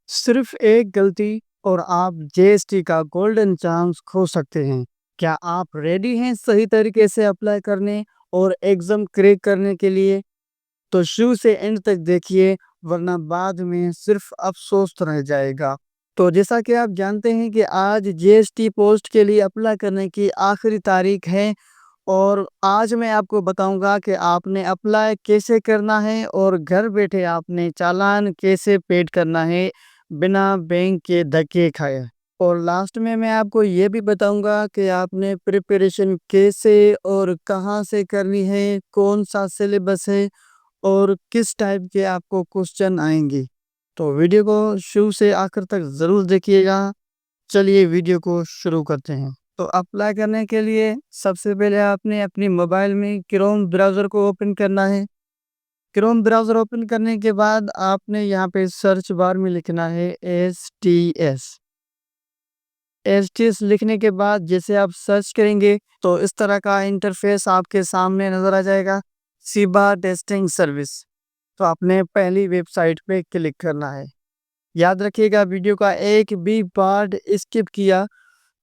सिर्फ एक गलती और आप जीएसटी का गोल्डन चांस खो सकते हैं। क्या आप रेडी हैं सही तरीके से अप्लाई करने और एग्जाम क्रैक करने के लिए? तो शुरू से एंड तक देखिए, वरना बाद में सिर्फ अफसोस रह जाएगा। तो जैसा कि आप जानते हैं कि आज जीएसटी पोस्ट के लिए अप्लाई करने की आखिरी तारीख है और आज मैं आपको बताऊंगा कि आपने अप्लाई कैसे करना है और घर बैठे आपने चालान कैसे पेड करना है बिना बैंक के धक्के खाए। और लास्ट में मैं आपको ये भी बताऊंगा कि आपने प्रिपरेशन कैसे और कहाँ से करनी है, कौन सा सिलेबस है और किस टाइप के आपको क्वेश्चन आएंगे। तो वीडियो को शुरू से आखिर तक ज़रूर देखिएगा। चलिए वीडियो को शुरू करते हैं। तो अप्लाई करने के लिए सबसे पहले आपने अपनी मोबाइल में क्रोम ब्राउज़र को ओपन करना है। क्रोम ब्राउज़र ओपन करने के बाद आपने यहाँ पे सर्च बार में लिखना है एस टी एस लिखने के बाद जैसे आप सर्च करेंगे तो इस तरह का इंटरफेस आपके सामने नज़र आ जाएगा, सीबा टेस्टिंग सर्विस। तो आपने पहली वेबसाइट पे क्लिक करना है। याद रखिएगा, वीडियो का एक भी पार्ट स्किप किया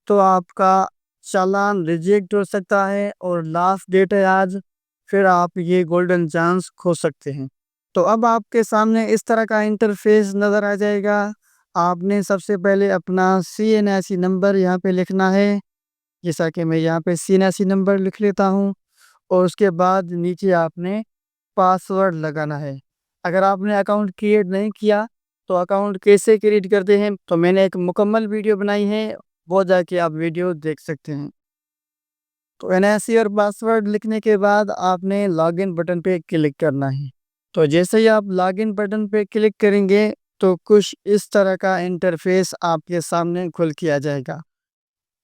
तो आपका चालान रिजेक्ट हो सकता है और लास्ट डेट है आज, फिर आप ये गोल्डन चांस खो सकते हैं। तो अब आपके सामने इस तरह का इंटरफेस नज़र आ जाएगा। आपने सबसे पहले अपना CNIC नंबर यहाँ पे लिखना है, जैसा कि मैं यहाँ पे CNIC नंबर लिख लेता हूँ। और उसके बाद नीचे आपने पासवर्ड लगाना है। अगर आपने अकाउंट क्रिएट नहीं किया तो अकाउंट कैसे क्रिएट करते हैं, तो मैंने एक मुकम्मल वीडियो बनाई है, वो जाके आप वीडियो देख सकते हैं। तो NIC और पासवर्ड लिखने के बाद आपने लॉगिन बटन पे क्लिक करना है। तो जैसे ही आप लॉगिन बटन पे क्लिक करेंगे तो कुछ इस तरह का इंटरफेस आपके सामने खुल के आ जाएगा।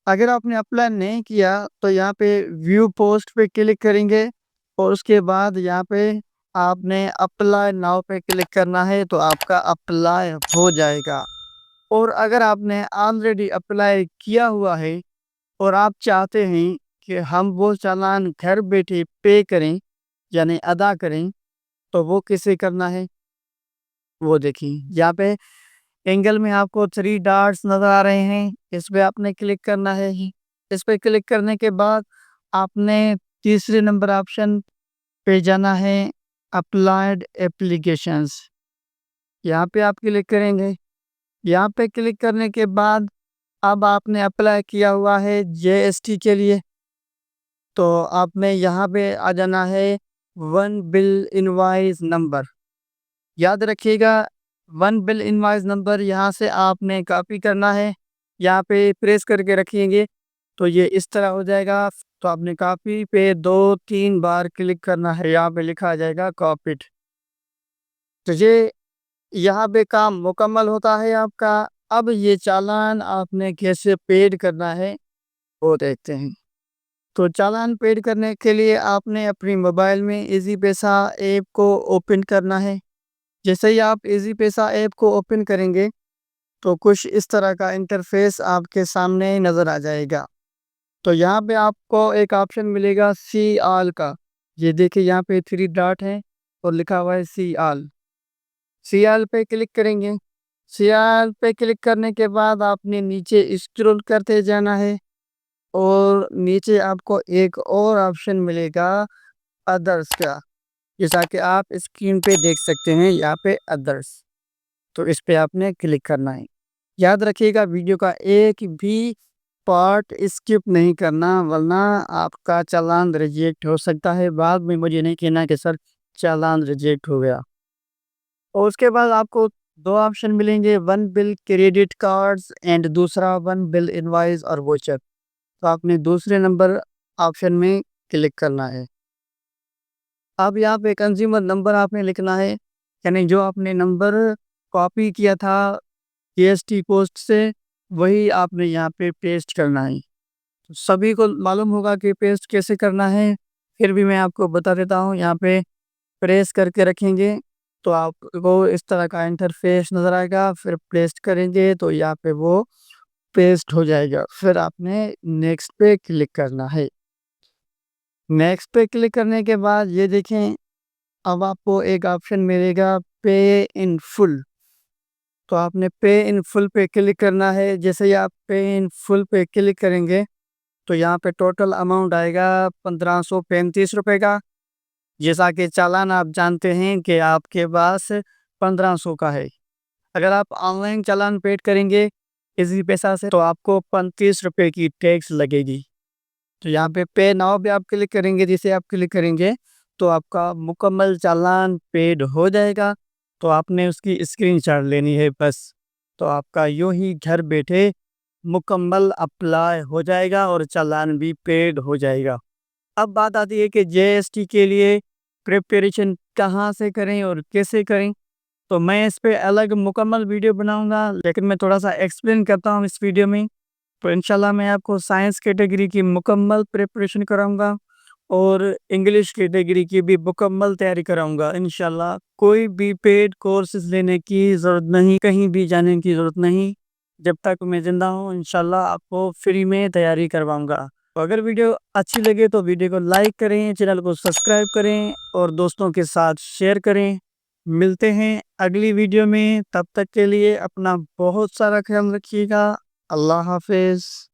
अगर आपने अप्लाई नहीं किया तो यहाँ पे व्यू पोस्ट पे क्लिक करेंगे और उसके बाद यहाँ पे आपने अप्लाई नाउ पे क्लिक करना है, तो आपका अप्लाई हो जाएगा। और अगर आपने ऑलरेडी अप्लाई किया हुआ है और आप चाहते हैं कि हम वो चालान घर बैठे पे करें यानी अदा करें, तो वो कैसे करना है वो देखिए। यहाँ पे एंगल में आपको 3 डॉट्स नज़र आ रहे हैं, इस पे आपने क्लिक करना है। इस पे क्लिक करने के बाद आपने तीसरे नंबर ऑप्शन पे जाना है, अप्लाइड एप्लीकेशंस। यहाँ पे आप क्लिक करेंगे। यहाँ पे क्लिक करने के बाद अब आपने अप्लाई किया हुआ है जीएसटी के लिए, तो आपने यहाँ पे आ जाना है वन बिल इनवाइस नंबर। याद रखिएगा, वन बिल इनवाइस नंबर यहाँ से आपने कॉपी करना है। यहाँ पे प्रेस करके रखिएगा तो ये इस तरह हो जाएगा। तो आपने कॉपी पे 2-3 बार क्लिक करना है, यहाँ पे लिखा आ जाएगा कॉपीड। तो ये यहाँ पे काम मुकम्मल होता है आपका। अब ये चालान आपने कैसे पेड करना है वो देखते हैं। तो चालान पेड करने के लिए आपने अपनी मोबाइल में इजी पैसा ऐप को ओपन करना है। जैसे ही आप इजी पैसा ऐप को ओपन करेंगे तो कुछ इस तरह का इंटरफेस आपके सामने नज़र आ जाएगा। तो यहाँ पे आपको एक ऑप्शन मिलेगा सी ऑल का। ये देखिए, यहाँ पे 3 डॉट है और लिखा हुआ है सी ऑल। सी ऑल पे क्लिक करेंगे। सी ऑल पे क्लिक करने के बाद आपने नीचे स्क्रॉल करते जाना है और नीचे आपको एक और ऑप्शन मिलेगा अदर्स का, जैसा कि आप स्क्रीन पे देख सकते हैं यहाँ पे अदर्स। तो इस पे आपने क्लिक करना है। याद रखिएगा, वीडियो का एक भी पार्ट स्किप नहीं करना, वरना आपका चालान रिजेक्ट हो सकता है। बाद में मुझे नहीं कहना कि सर चालान रिजेक्ट हो गया। और उसके बाद आपको 2 ऑप्शन मिलेंगे, one bill credit cards and दूसरा वन बिल इनवॉइस और वोचर। तो आपने दूसरे नंबर ऑप्शन में क्लिक करना है। अब यहाँ पे कंज्यूमर नंबर आपने लिखना है, यानी जो आपने नंबर कॉपी किया था जीएसटी पोस्ट से, वही आपने यहाँ पे पेस्ट करना है। तो सभी को मालूम होगा कि पेस्ट कैसे करना है, फिर भी मैं आपको बता देता हूँ। यहाँ पे प्रेस करके रखेंगे तो आपको इस तरह का इंटरफेस नज़र आएगा, फिर पेस्ट करेंगे तो यहाँ पे वो पेस्ट हो जाएगा। फिर आपने नेक्स्ट पे क्लिक करना है। नेक्स्ट पे क्लिक करने के बाद ये देखें, अब आपको एक ऑप्शन मिलेगा पे इन फुल। तो आपने पे इन फुल पे क्लिक करना है। जैसे ही आप पे इन फुल पे क्लिक करेंगे तो यहाँ पे टोटल अमाउंट आएगा 1535 रुपये का। जैसा कि चालान आप जानते हैं कि आपके पास 1500 का है। अगर आप ऑनलाइन चालान पेड करेंगे इसी पैसा से तो आपको 35 रुपये की टैक्स लगेगी। तो यहाँ पे नाउ पे आप क्लिक करेंगे। जिसे आप क्लिक करेंगे तो आपका मुकम्मल चालान पेड हो जाएगा। तो आपने उसकी स्क्रीनशॉट लेनी है बस। तो आपका यूं ही घर बैठे मुकम्मल अप्लाई हो जाएगा और चालान भी पेड हो जाएगा। अब बात आती है कि जीएसटी के लिए प्रिपरेशन कहाँ से करें और कैसे करें। तो मैं इस पे अलग मुकम्मल वीडियो बनाऊंगा, लेकिन मैं थोड़ा सा एक्सप्लेन करता हूँ इस वीडियो में। तो इंशाल्लाह मैं आपको साइंस कैटेगरी की मुकम्मल प्रिपरेशन कराऊंगा और इंग्लिश कैटेगरी की भी मुकम्मल तैयारी कराऊंगा इंशाल्लाह। कोई भी पेड कोर्सेज लेने की ज़रूरत नहीं, कहीं भी जाने की ज़रूरत नहीं। जब तक मैं ज़िंदा हूँ इंशाल्लाह आपको फ्री में तैयारी करवाऊंगा। तो अगर वीडियो अच्छी लगे तो वीडियो को लाइक करें, चैनल को सब्सक्राइब करें और दोस्तों के साथ शेयर करें। मिलते हैं अगली वीडियो में, तब तक के लिए अपना बहुत सारा ख्याल रखिएगा। अल्लाह हाफिज़।